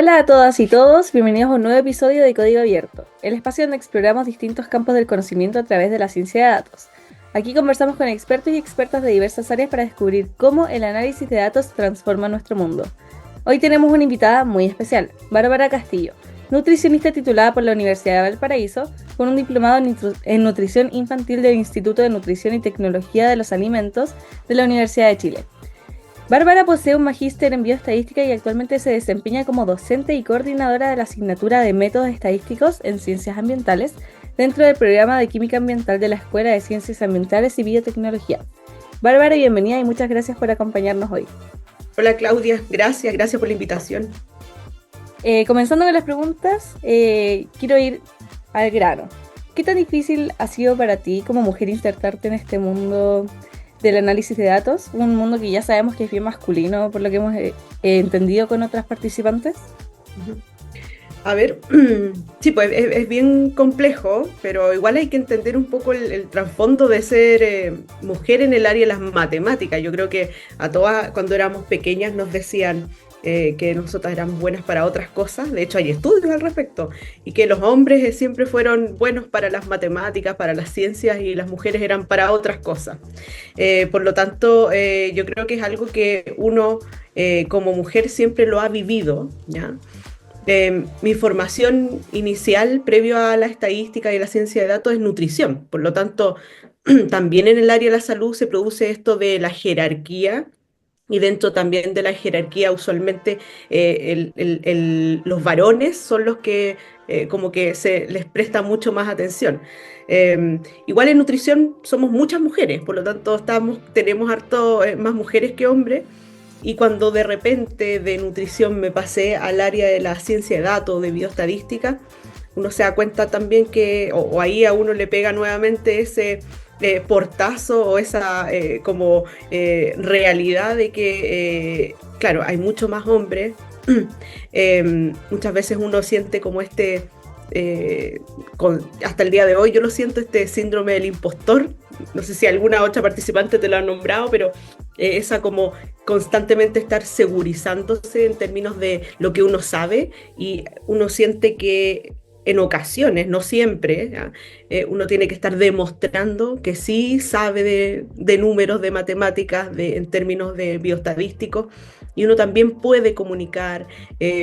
Hola a todas y todos, bienvenidos a un nuevo episodio de Código Abierto, el espacio donde exploramos distintos campos del conocimiento a través de la ciencia de datos. Aquí conversamos con expertos y expertas de diversas áreas para descubrir cómo el análisis de datos transforma nuestro mundo. Hoy tenemos una invitada muy especial, Bárbara Castillo, nutricionista titulada por la Universidad de Valparaíso, con un diplomado en nutrición infantil del Instituto de Nutrición y Tecnología de los Alimentos de la Universidad de Chile. Bárbara posee un magíster en bioestadística y actualmente se desempeña como docente y coordinadora de la asignatura de métodos estadísticos en ciencias ambientales dentro del programa de química ambiental de la Escuela de Ciencias Ambientales y Biotecnología. Bárbara, bienvenida y muchas gracias por acompañarnos hoy. Hola Claudia, gracias por la invitación. Comenzando con las preguntas, quiero ir al grano. ¿Qué tan difícil ha sido para ti como mujer insertarte en este mundo del análisis de datos? Un mundo que ya sabemos que es bien masculino, por lo que hemos entendido con otras participantes. A ver, sí, pues es bien complejo, pero igual hay que entender un poco el trasfondo de ser mujer en el área de las matemáticas. Yo creo que a todas cuando éramos pequeñas nos decían que nosotras éramos buenas para otras cosas. De hecho, hay estudios al respecto, y que los hombres siempre fueron buenos para las matemáticas, para las ciencias, y las mujeres eran para otras cosas. Por lo tanto, yo creo que es algo que uno como mujer siempre lo ha vivido, ¿ya? Mi formación inicial, previo a la estadística y la ciencia de datos, es nutrición. Por lo tanto, también en el área de la salud se produce esto de la jerarquía, y dentro también de la jerarquía usualmente los varones son los que como que se les presta mucho más atención. Igual en nutrición somos muchas mujeres, por lo tanto tenemos harto más mujeres que hombres. Y cuando de repente de nutrición me pasé al área de la ciencia de datos, de bioestadística, uno se da cuenta también que, o ahí a uno le pega nuevamente ese portazo o esa realidad de que, claro, hay mucho más hombres. Muchas veces uno siente como hasta el día de hoy yo lo siento, este síndrome del impostor. No sé si alguna otra participante te lo ha nombrado, pero esa como constantemente estar segurizándose en términos de lo que uno sabe, y uno siente que en ocasiones, no siempre, uno tiene que estar demostrando que sí sabe de números, de matemáticas, en términos de bioestadísticos, y uno también puede comunicar,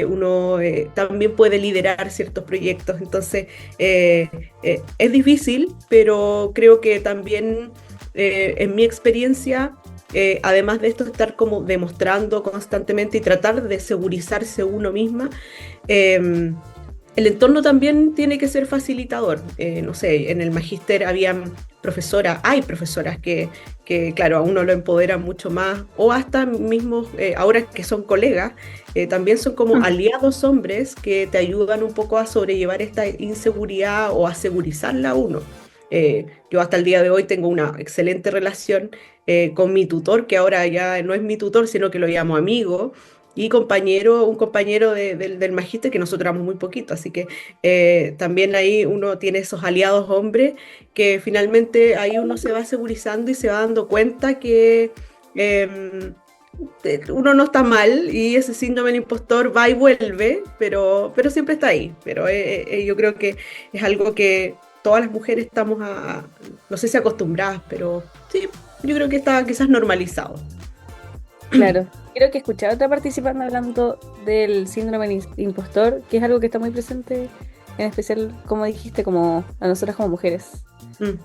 uno también puede liderar ciertos proyectos. Entonces, es difícil, pero creo que también, en mi experiencia, además de esto, estar como demostrando constantemente y tratar de segurizarse uno misma, el entorno también tiene que ser facilitador. No sé, en el magíster hay profesoras que, claro, a uno lo empoderan mucho más, o hasta mismos, ahora que son colegas, también son como aliados hombres que te ayudan un poco a sobrellevar esta inseguridad o a segurizarla a uno. Yo hasta el día de hoy tengo una excelente relación con mi tutor, que ahora ya no es mi tutor, sino que lo llamo amigo, y un compañero del magíster, que nosotros éramos muy poquito, así que también ahí uno tiene esos aliados hombres, que finalmente ahí uno se va segurizando y se va dando cuenta que uno no está mal, y ese síndrome del impostor va y vuelve, pero siempre está ahí. Pero yo creo que es algo que todas las mujeres estamos no sé si acostumbradas, pero sí, yo creo que está quizás normalizado. Claro, creo que escuché a otra participante hablando del síndrome del impostor, que es algo que está muy presente, en especial, como dijiste, como a nosotras como mujeres. Mm.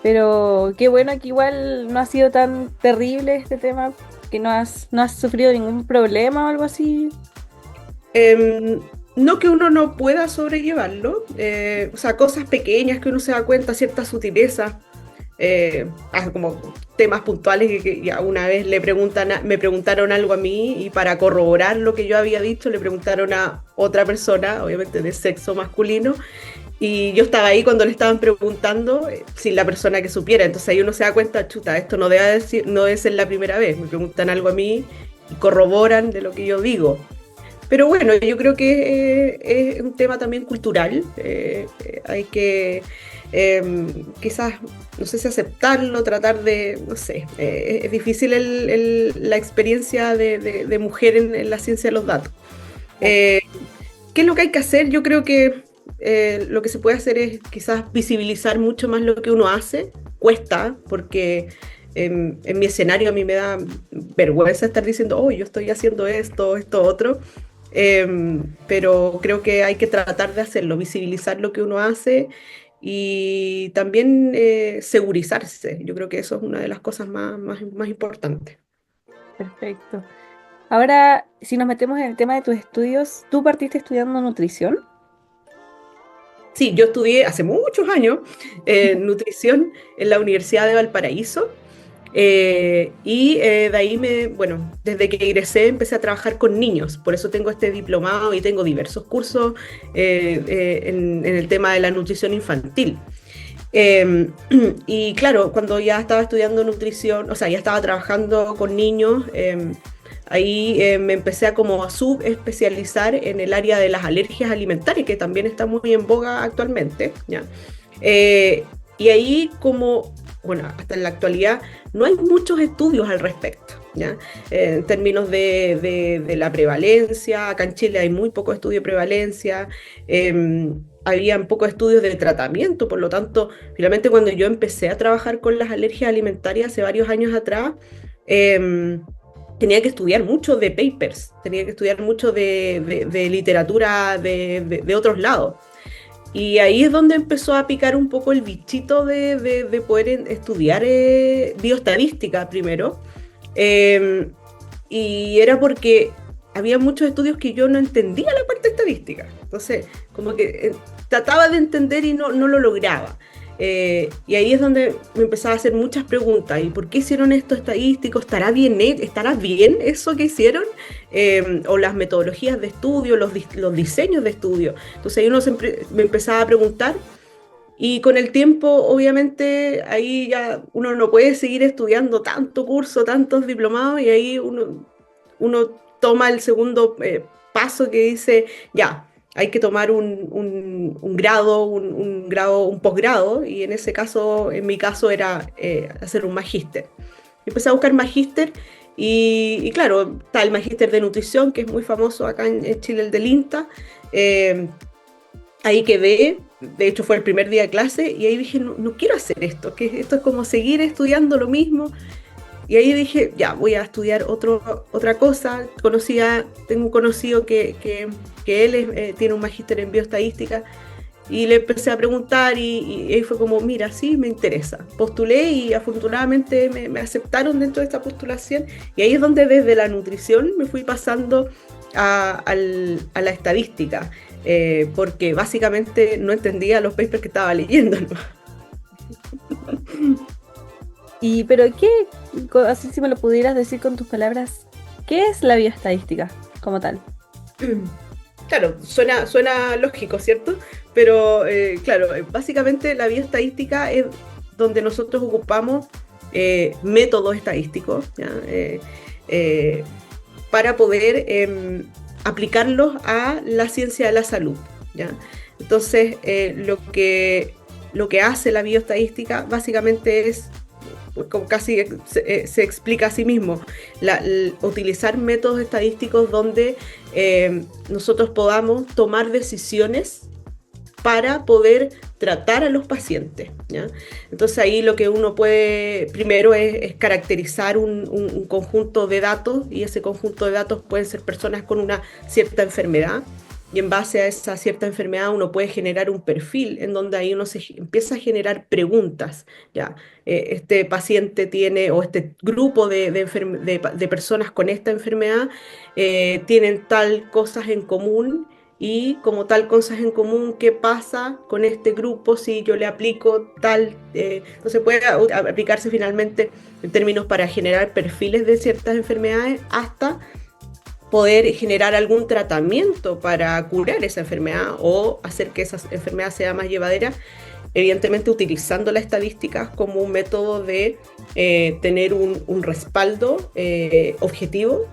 Pero qué bueno que igual no ha sido tan terrible este tema, que no has sufrido ningún problema o algo así. No que uno no pueda sobrellevarlo, o sea, cosas pequeñas que uno se da cuenta, ciertas sutilezas, como temas puntuales que ya una vez me preguntaron algo a mí, y para corroborar lo que yo había dicho le preguntaron a otra persona, obviamente de sexo masculino, y yo estaba ahí cuando le estaban preguntando, sin la persona que supiera. Entonces ahí uno se da cuenta, chuta, esto no debe ser la primera vez, me preguntan algo a mí y corroboran de lo que yo digo. Pero bueno, yo creo que es un tema también cultural. Hay que quizás, no sé si aceptarlo, tratar de, no sé, es difícil la experiencia de mujer en la ciencia de los datos. Claro. ¿Qué es lo que hay que hacer? Yo creo que lo que se puede hacer es quizás visibilizar mucho más lo que uno hace. Cuesta, porque en mi escenario a mí me da vergüenza estar diciendo, oh, yo estoy haciendo esto, esto, otro. Pero creo que hay que tratar de hacerlo, visibilizar lo que uno hace y también segurizarse. Yo creo que eso es una de las cosas más importantes. Perfecto. Ahora, si nos metemos en el tema de tus estudios, ¿tú partiste estudiando nutrición? Sí, yo estudié hace muchos años nutrición en la Universidad de Valparaíso. De ahí bueno, desde que egresé empecé a trabajar con niños, por eso tengo este diplomado y tengo diversos cursos en el tema de la nutrición infantil. Eh, y claro, cuando ya estaba estudiando nutrición, o sea, ya estaba trabajando con niños, ahí me empecé a como a subespecializar en el área de las alergias alimentarias, que también está muy en boga actualmente, ¿ya? Eh, y ahí como, bueno, hasta en la actualidad no hay muchos estudios al respecto, ¿ya? En términos de la prevalencia, acá en Chile hay muy poco estudio de prevalencia, habían pocos estudios de tratamiento, por lo tanto, finalmente cuando yo empecé a trabajar con las alergias alimentarias hace varios años atrás, em, tenía que estudiar mucho de papers, tenía que estudiar mucho de literatura de otros lados. Y ahí es donde empezó a picar un poco el bichito de poder estudiar bioestadística primero. Eh, y era porque había muchos estudios que yo no entendía la parte estadística. Entonces, como que trataba de entender y no lo lograba. Y ahí es donde me empezaba a hacer muchas preguntas. ¿Y por qué hicieron esto estadístico? ¿Estará bien eso que hicieron? O las metodologías de estudio, los diseños de estudio. Entonces ahí uno siempre me empezaba a preguntar y con el tiempo, obviamente, ahí ya uno no puede seguir estudiando tanto curso, tantos diplomados, y ahí uno toma el segundo paso que dice, ya, hay que tomar un grado, un grado, un posgrado, y en ese caso, en mi caso, era hacer un magíster. Empecé a buscar magíster y claro, está el magíster de nutrición, que es muy famoso acá en Chile, el del INTA. eh, Ahí quedé, de hecho fue el primer día de clase y ahí dije, no, no quiero hacer esto, que esto es como seguir estudiando lo mismo. Y ahí dije, ya, voy a estudiar otra cosa. Tengo un conocido que él tiene un magíster en bioestadística y le empecé a preguntar y ahí fue como, mira, sí, me interesa. Postulé y afortunadamente me aceptaron dentro de esta postulación y ahí es donde desde la nutrición me fui pasando a la estadística, porque básicamente no entendía los papers que estaba leyendo, ¿no? Y, pero ¿qué, así si me lo pudieras decir con tus palabras, qué es la bioestadística como tal? Claro, suena lógico, ¿cierto? Pero claro, básicamente la bioestadística es donde nosotros ocupamos métodos estadísticos, ¿ya? Eh, para poder aplicarlos a la ciencia de la salud, ¿ya? Entonces, lo que hace la bioestadística básicamente es, pues, como casi se explica a sí mismo, utilizar métodos estadísticos donde nosotros podamos tomar decisiones para poder tratar a los pacientes, ¿ya? Entonces ahí lo que uno puede primero es caracterizar un conjunto de datos y ese conjunto de datos pueden ser personas con una cierta enfermedad y en base a esa cierta enfermedad uno puede generar un perfil en donde ahí uno se empieza a generar preguntas, ¿ya? Este paciente tiene o este grupo de personas con esta enfermedad tienen tal cosas en común y como tal cosas en común, ¿qué pasa con este grupo si yo le aplico tal? Entonces puede aplicarse finalmente en términos para generar perfiles de ciertas enfermedades hasta poder generar algún tratamiento para curar esa enfermedad o hacer que esa enfermedad sea más llevadera, evidentemente utilizando las estadísticas como un método de tener un respaldo objetivo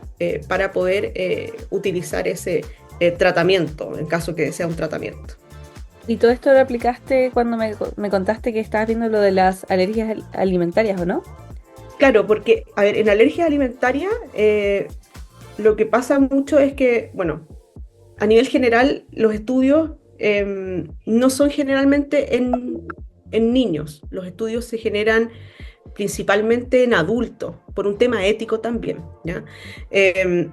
para poder utilizar ese tratamiento, en caso que sea un tratamiento. Y todo esto lo aplicaste cuando me contaste que estabas viendo lo de las alergias alimentarias, ¿o no? Claro, porque, a ver, en alergia alimentaria lo que pasa mucho es que, bueno, a nivel general, los estudios no son generalmente en niños. Los estudios se generan principalmente en adultos, por un tema ético también, ¿ya? Eh,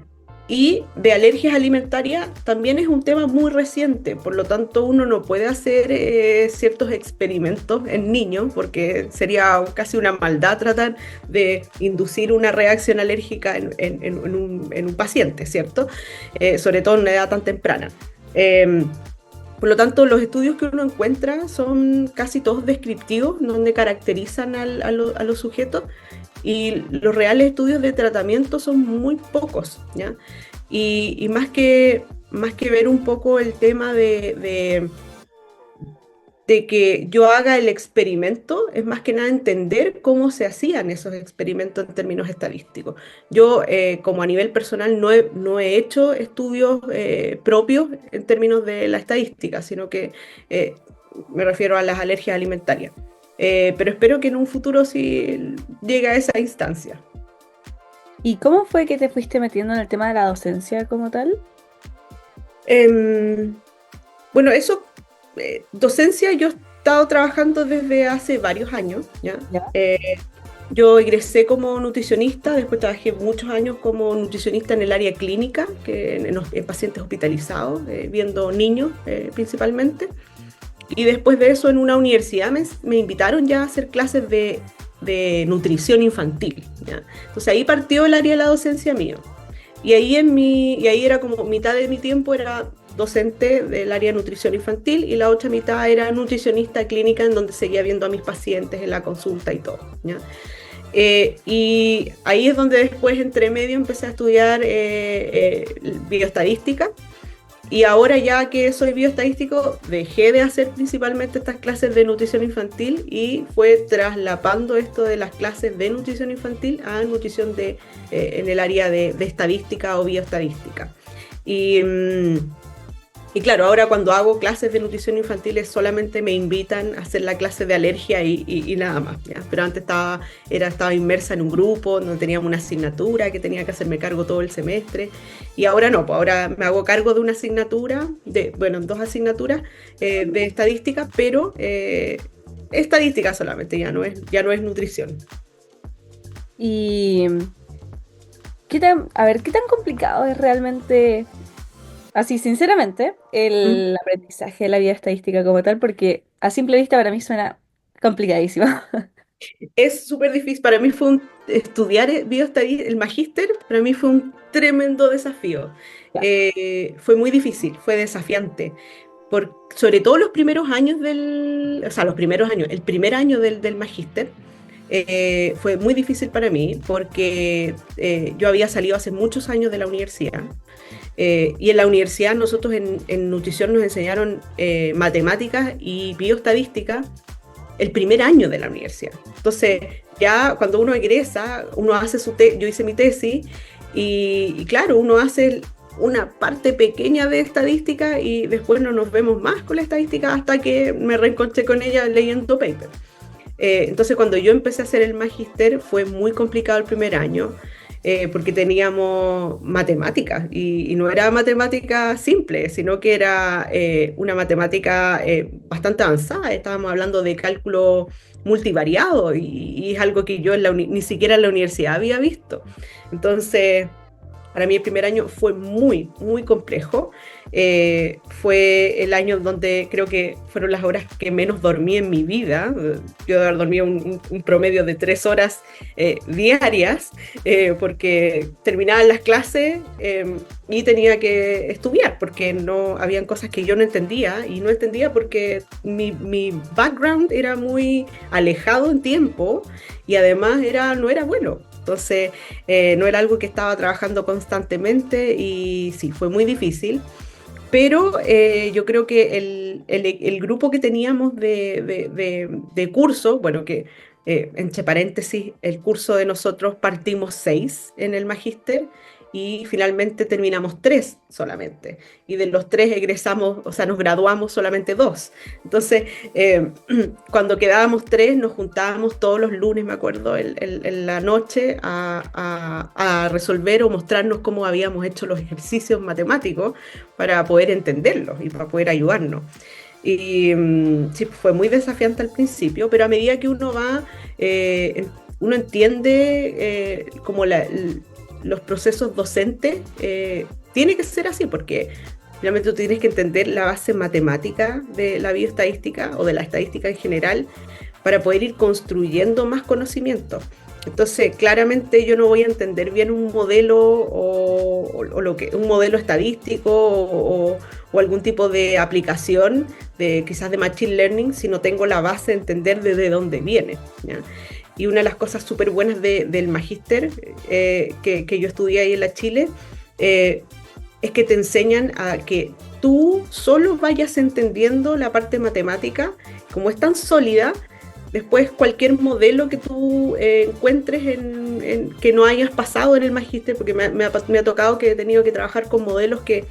y de alergias alimentarias también es un tema muy reciente, por lo tanto uno no puede hacer ciertos experimentos en niños, porque sería casi una maldad tratar de inducir una reacción alérgica en un paciente, ¿cierto? Sobre todo en una edad tan temprana. Eh, por lo tanto, los estudios que uno encuentra son casi todos descriptivos, donde caracterizan a los sujetos, y los reales estudios de tratamiento son muy pocos, ¿ya? Y más que ver un poco el tema de que yo haga el experimento, es más que nada entender cómo se hacían esos experimentos en términos estadísticos. Yo, como a nivel personal, no he hecho estudios propios en términos de la estadística, sino que eh, me refiero a las alergias alimentarias. Pero espero que en un futuro sí llegue a esa instancia. ¿Y cómo fue que te fuiste metiendo en el tema de la docencia como tal? Em, bueno, eso, docencia, yo he estado trabajando desde hace varios años, ¿ya? Ya. Yo egresé como nutricionista, después trabajé muchos años como nutricionista en el área clínica, en pacientes hospitalizados, viendo niños principalmente. Y después de eso en una universidad me invitaron ya a hacer clases de nutrición infantil, ¿ya? Entonces ahí partió el área de la docencia mío. Y ahí era como mitad de mi tiempo era docente del área de nutrición infantil y la otra mitad era nutricionista clínica en donde seguía viendo a mis pacientes en la consulta y todo, ¿ya? Y ahí es donde después, entre medio, empecé a estudiar bioestadística. Y ahora ya que soy bioestadístico, dejé de hacer principalmente estas clases de nutrición infantil y fue traslapando esto de las clases de nutrición infantil a nutrición en el área de estadística o bioestadística. Y, mm, y claro, ahora cuando hago clases de nutrición infantil solamente me invitan a hacer la clase de alergia y nada más, ¿ya? Pero antes estaba inmersa en un grupo, no teníamos una asignatura que tenía que hacerme cargo todo el semestre. Y ahora no, pues ahora me hago cargo de una asignatura, bueno, dos asignaturas de estadística, pero estadística solamente, ya no es nutrición. Y a ver, ¿qué tan complicado es realmente, así sinceramente, ¿Mm? el aprendizaje de la vida estadística como tal? Porque a simple vista para mí suena complicadísimo. Es súper difícil. Para mí estudiar bioestadística, el magíster, para mí fue un tremendo desafío. Ya. Fue muy difícil, fue desafiante. Sobre todo los primeros años o sea, los primeros años, el primer año del magíster, fue muy difícil para mí porque yo había salido hace muchos años de la universidad. Y en la universidad nosotros en nutrición nos enseñaron matemáticas y bioestadística el primer año de la universidad. Entonces, ya cuando uno egresa, uno hace yo hice mi tesis y claro, uno hace una parte pequeña de estadística y después no nos vemos más con la estadística hasta que me reencontré con ella leyendo paper. Entonces, cuando yo empecé a hacer el magíster, fue muy complicado el primer año. Porque teníamos matemáticas y no era matemática simple, sino que era una matemática bastante avanzada. Estábamos hablando de cálculo multivariado y es algo que yo ni siquiera en la universidad había visto. Entonces, para mí el primer año fue muy, muy complejo. Fue el año donde creo que fueron las horas que menos dormí en mi vida. Yo de haber dormido un promedio de 3 horas diarias, porque terminaban las clases y tenía que estudiar, porque no habían cosas que yo no entendía, y no entendía porque mi background era muy alejado en tiempo y además no era bueno. Entonces, no era algo que estaba trabajando constantemente y sí, fue muy difícil. Pero yo creo que el grupo que teníamos de curso, bueno, que entre paréntesis, el curso de nosotros partimos 6 en el magíster y finalmente terminamos 3 solamente. Y de los 3 egresamos, o sea, nos graduamos solamente 2. Entonces, cuando quedábamos 3, nos juntábamos todos los lunes, me acuerdo, en la noche a resolver o mostrarnos cómo habíamos hecho los ejercicios matemáticos para poder entenderlos y para poder ayudarnos. Y sí, fue muy desafiante al principio, pero a medida que uno va, uno entiende como los procesos docentes, tiene que ser así, porque realmente tú tienes que entender la base matemática de la bioestadística o de la estadística en general para poder ir construyendo más conocimiento. Entonces, claramente yo no voy a entender bien un modelo o lo que, un modelo estadístico o algún tipo de aplicación de quizás de Machine Learning si no tengo la base de entender desde dónde viene, ¿ya? Y una de las cosas súper buenas del magíster que yo estudié ahí en la Chile es que te enseñan a que tú solo vayas entendiendo la parte matemática, como es tan sólida. Después, cualquier modelo que tú encuentres que no hayas pasado en el magíster, porque me ha tocado que he tenido que trabajar con modelos que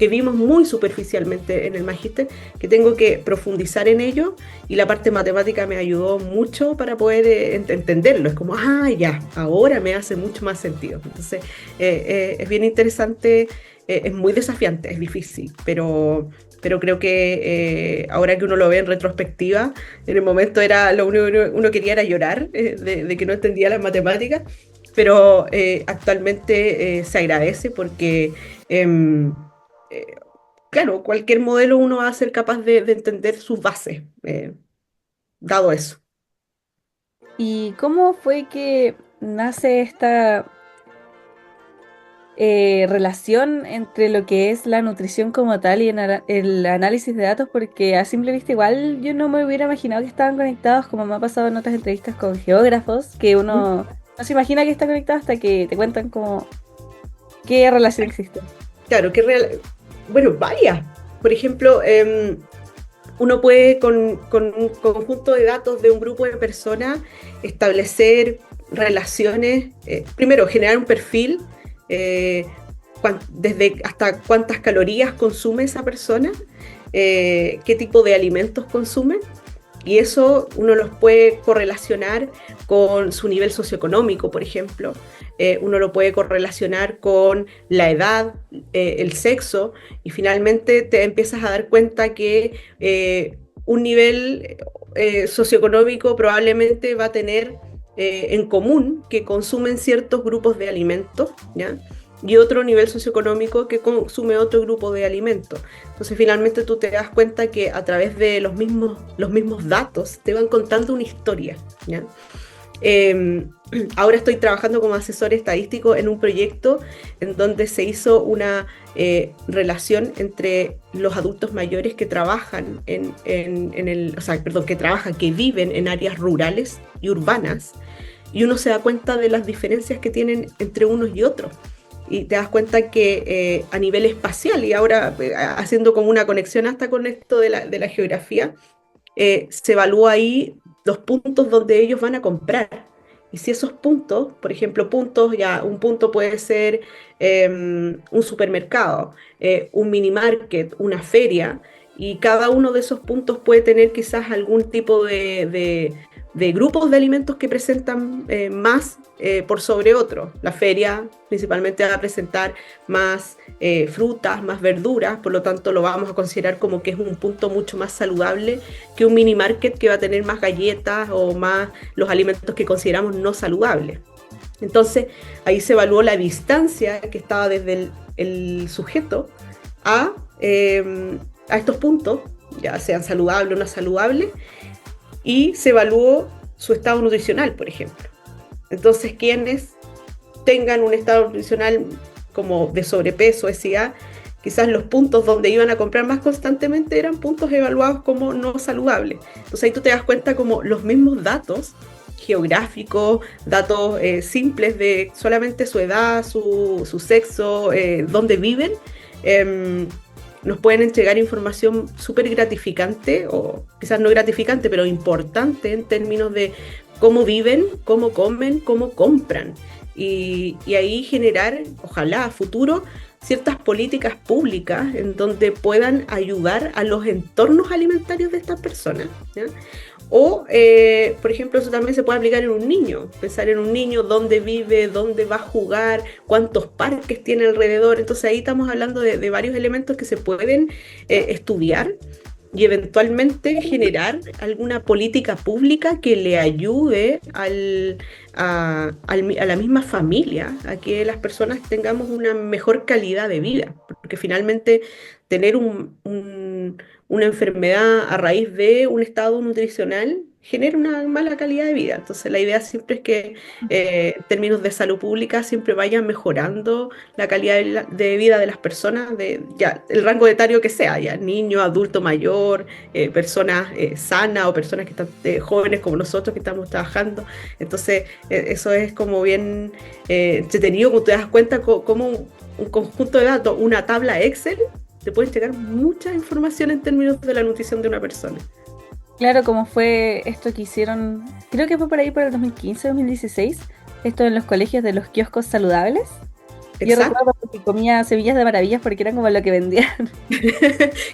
vimos muy superficialmente en el magíster, que tengo que profundizar en ello, y la parte matemática me ayudó mucho para poder entenderlo. Es como, ya, ahora me hace mucho más sentido. Entonces, es bien interesante, es muy desafiante, es difícil, pero creo que ahora que uno lo ve en retrospectiva, en el momento era lo único que uno quería era llorar de que no entendía las matemáticas, pero actualmente se agradece porque, claro, cualquier modelo uno va a ser capaz de entender sus bases, dado eso. ¿Y cómo fue que nace esta relación entre lo que es la nutrición como tal y el análisis de datos? Porque a simple vista igual yo no me hubiera imaginado que estaban conectados, como me ha pasado en otras entrevistas con geógrafos, que ¿Mm? uno no se imagina que está conectado hasta que te cuentan como qué relación existe. Claro, bueno, varias. Por ejemplo, uno puede con un conjunto de datos de un grupo de personas establecer relaciones, primero generar un perfil, desde hasta cuántas calorías consume esa persona, qué tipo de alimentos consume, y eso uno los puede correlacionar con su nivel socioeconómico, por ejemplo. Uno lo puede correlacionar con la edad, el sexo, y finalmente te empiezas a dar cuenta que un nivel socioeconómico probablemente va a tener en común que consumen ciertos grupos de alimentos, ¿ya? Y otro nivel socioeconómico que consume otro grupo de alimentos. Entonces finalmente tú te das cuenta que a través de los mismos datos te van contando una historia, ¿ya? Ahora estoy trabajando como asesor estadístico en un proyecto en donde se hizo una relación entre los adultos mayores que trabajan que viven en áreas rurales y urbanas, y uno se da cuenta de las diferencias que tienen entre unos y otros. Y te das cuenta que a nivel espacial, y ahora haciendo como una conexión hasta con esto de la geografía, se evalúa ahí los puntos donde ellos van a comprar. Y si esos puntos, por ejemplo, un punto puede ser un supermercado, un mini market, una feria, y cada uno de esos puntos puede tener quizás algún tipo de grupos de alimentos que presentan más por sobre otros. La feria principalmente va a presentar más frutas, más verduras, por lo tanto lo vamos a considerar como que es un punto mucho más saludable que un mini market que va a tener más galletas o más los alimentos que consideramos no saludables. Entonces ahí se evaluó la distancia que estaba desde el sujeto a estos puntos, ya sean saludables o no saludables, y se evaluó su estado nutricional, por ejemplo. Entonces, quienes tengan un estado nutricional como de sobrepeso, obesidad, quizás los puntos donde iban a comprar más constantemente eran puntos evaluados como no saludables. Entonces ahí tú te das cuenta como los mismos datos geográficos, datos simples de solamente su edad, su sexo, dónde viven, nos pueden entregar información súper gratificante, o quizás no gratificante, pero importante en términos de cómo viven, cómo comen, cómo compran. y ahí generar, ojalá a futuro, ciertas políticas públicas en donde puedan ayudar a los entornos alimentarios de estas personas, ¿ya? O, por ejemplo, eso también se puede aplicar en un niño, pensar en un niño, dónde vive, dónde va a jugar, cuántos parques tiene alrededor. Entonces ahí estamos hablando de varios elementos que se pueden estudiar y eventualmente generar alguna política pública que le ayude a la misma familia a que las personas tengamos una mejor calidad de vida, porque finalmente tener una enfermedad a raíz de un estado nutricional genera una mala calidad de vida. Entonces la idea siempre es que en términos de salud pública siempre vaya mejorando la calidad de vida de las personas, de ya el rango etario que sea, ya niño, adulto mayor, personas sanas o personas que están jóvenes como nosotros que estamos trabajando. Entonces eso es como bien entretenido, como te das cuenta como un conjunto de datos, una tabla Excel te puede entregar mucha información en términos de la nutrición de una persona. Claro, como fue esto que hicieron, creo que fue por ahí por el 2015, 2016, esto en los colegios de los kioscos saludables. Yo Exacto. recuerdo que comía semillas de maravillas porque eran como lo que vendían.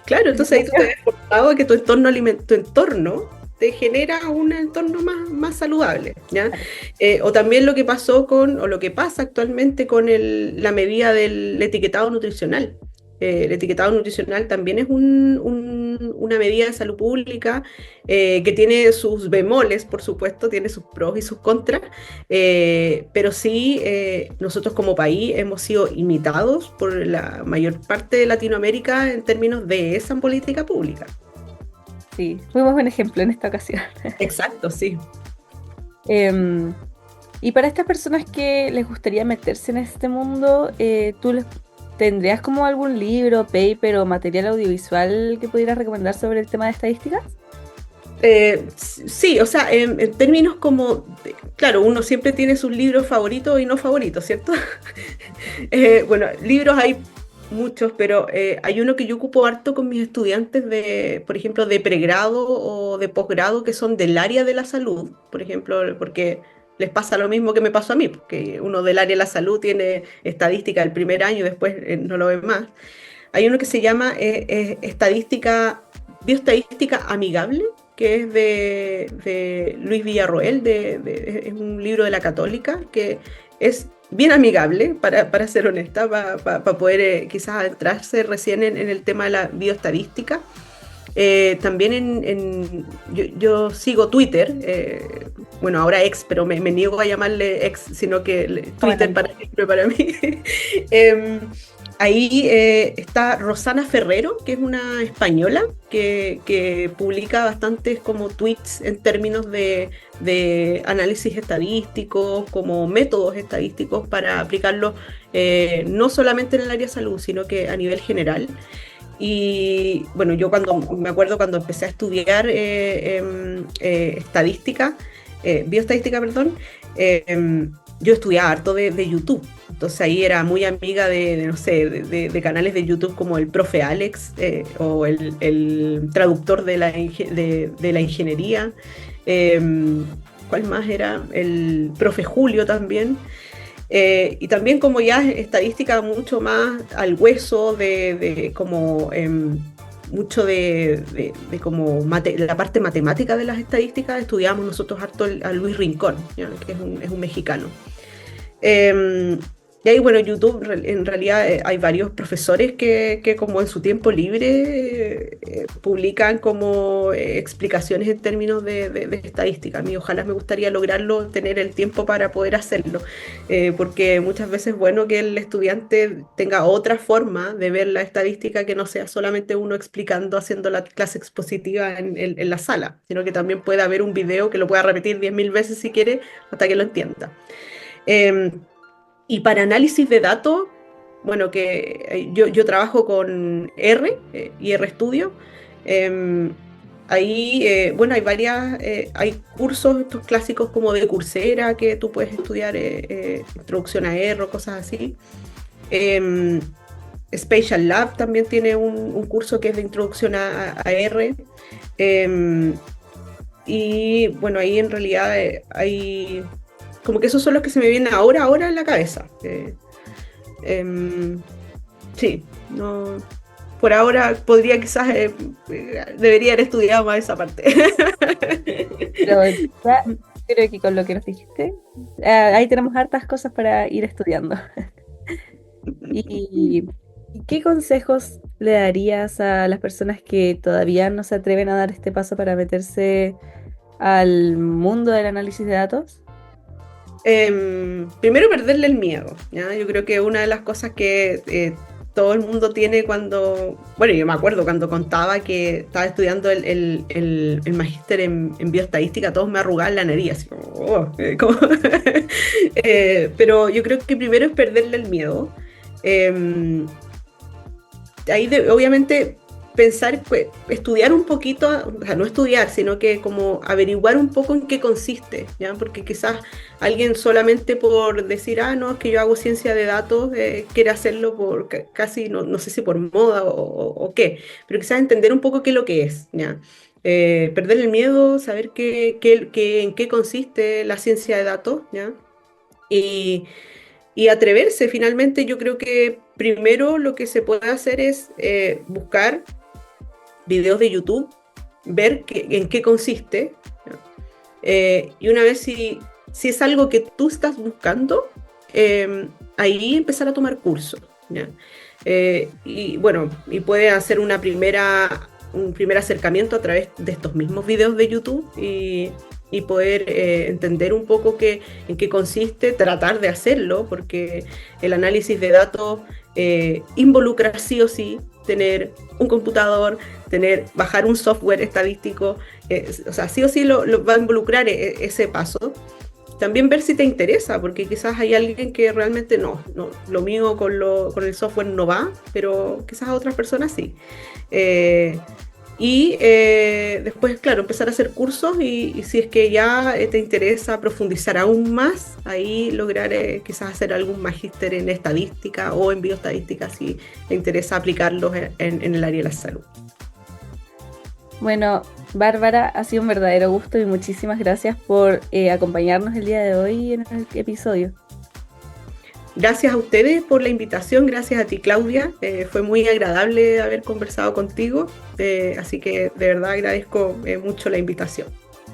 Claro, entonces ahí tú te ves forzado a que tu entorno, tu entorno te genera un entorno más saludable, ¿ya? O también lo que pasó o lo que pasa actualmente con la medida del etiquetado nutricional. El etiquetado nutricional también es una medida de salud pública que tiene sus bemoles, por supuesto, tiene sus pros y sus contras, pero sí nosotros como país hemos sido imitados por la mayor parte de Latinoamérica en términos de esa política pública. Sí, fuimos un ejemplo en esta ocasión. Exacto, sí. Em, y para estas personas que les gustaría meterse en este mundo, ¿tú les tendrías como algún libro, paper o material audiovisual que pudieras recomendar sobre el tema de estadísticas? Sí, o sea, en términos como, claro, uno siempre tiene sus libros favoritos y no favoritos, ¿cierto? Bueno, libros hay muchos, pero hay uno que yo ocupo harto con mis estudiantes de, por ejemplo, de pregrado o de posgrado que son del área de la salud, por ejemplo, porque les pasa lo mismo que me pasó a mí, porque uno del área de la salud tiene estadística el primer año y después no lo ve más. Hay uno que se llama bioestadística amigable, que es de Luis Villarroel, es un libro de la Católica, que es bien amigable, para ser honesta, para poder quizás adentrarse recién en el tema de la bioestadística. También yo sigo Twitter, bueno, ahora ex, pero me niego a llamarle ex, sino que Twitter para siempre para mí. Ahí está Rosana Ferrero, que es una española que publica bastantes como tweets en términos de análisis estadísticos, como métodos estadísticos para aplicarlos no solamente en el área de salud, sino que a nivel general. Y bueno, yo me acuerdo cuando empecé a estudiar estadística, bioestadística, perdón, yo estudiaba harto de YouTube. Entonces ahí era muy amiga no sé, de canales de YouTube como el profe Alex o el traductor de la ingeniería. ¿Cuál más era? El profe Julio también. Y también como ya estadística mucho más al hueso como mucho como la parte matemática de las estadísticas, estudiamos nosotros harto a Luis Rincón, ¿ya? Que es un mexicano. Y ahí, bueno, YouTube, en realidad hay varios profesores que como en su tiempo libre publican como explicaciones en términos de estadística. A mí ojalá me gustaría lograrlo, tener el tiempo para poder hacerlo, porque muchas veces es bueno que el estudiante tenga otra forma de ver la estadística que no sea solamente uno explicando, haciendo la clase expositiva en la sala, sino que también pueda ver un video que lo pueda repetir 10.000 veces si quiere hasta que lo entienda. Y para análisis de datos, bueno, que yo trabajo con R y RStudio. Ahí, bueno, hay cursos estos clásicos como de Coursera que tú puedes estudiar introducción a R o cosas así. Spatial Lab también tiene un curso que es de introducción a R. Y bueno, ahí en realidad hay como que esos son los que se me vienen ahora en la cabeza. Sí, no, por ahora podría quizás, debería haber estudiado más esa parte. Pero ya creo que con lo que nos dijiste, ahí tenemos hartas cosas para ir estudiando. ¿Y qué consejos le darías a las personas que todavía no se atreven a dar este paso para meterse al mundo del análisis de datos? Primero perderle el miedo, ¿ya? Yo creo que una de las cosas que todo el mundo tiene cuando, bueno, yo me acuerdo cuando contaba que estaba estudiando el magíster en bioestadística, todos me arrugaban la nariz, así como, pero yo creo que primero es perderle el miedo. Eh, obviamente pensar, pues, estudiar un poquito, o sea, no estudiar, sino que como averiguar un poco en qué consiste, ¿ya? Porque quizás alguien solamente por decir, no, es que yo hago ciencia de datos, quiere hacerlo por casi, no sé si por moda o qué, pero quizás entender un poco qué es lo que es, ¿ya? Perder el miedo, saber en qué consiste la ciencia de datos, ¿ya? Y, y atreverse, finalmente yo creo que primero lo que se puede hacer es buscar videos de YouTube, ver en qué consiste, y una vez si es algo que tú estás buscando, ahí empezar a tomar cursos, ¿ya? Y bueno, y puede hacer un primer acercamiento a través de estos mismos videos de YouTube y poder entender un poco en qué consiste, tratar de hacerlo, porque el análisis de datos involucra sí o sí tener un computador, bajar un software estadístico, o sea, sí o sí lo va a involucrar ese paso. También ver si te interesa, porque quizás hay alguien que realmente no lo mío con el software no va, pero quizás a otras personas sí. Después, claro, empezar a hacer cursos y si es que ya te interesa profundizar aún más, ahí lograr quizás hacer algún magíster en estadística o en bioestadística si te interesa aplicarlos en el área de la salud. Bueno, Bárbara, ha sido un verdadero gusto y muchísimas gracias por acompañarnos el día de hoy en el episodio. Gracias a ustedes por la invitación, gracias a ti, Claudia. Fue muy agradable haber conversado contigo, así que de verdad agradezco mucho la invitación.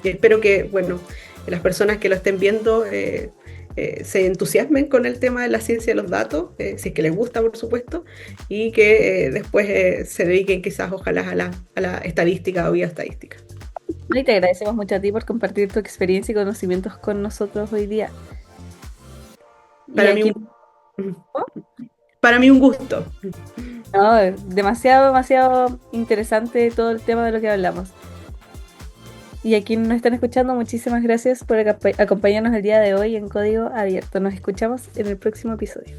Y espero que, bueno, las personas que lo estén viendo se entusiasmen con el tema de la ciencia de los datos, si es que les gusta, por supuesto, y que después se dediquen quizás, ojalá, a la estadística o bioestadística. Y te agradecemos mucho a ti por compartir tu experiencia y conocimientos con nosotros hoy día. Para mí, para mí un gusto. No, demasiado interesante todo el tema de lo que hablamos. Y a quienes nos están escuchando, muchísimas gracias por acompañarnos el día de hoy en Código Abierto. Nos escuchamos en el próximo episodio.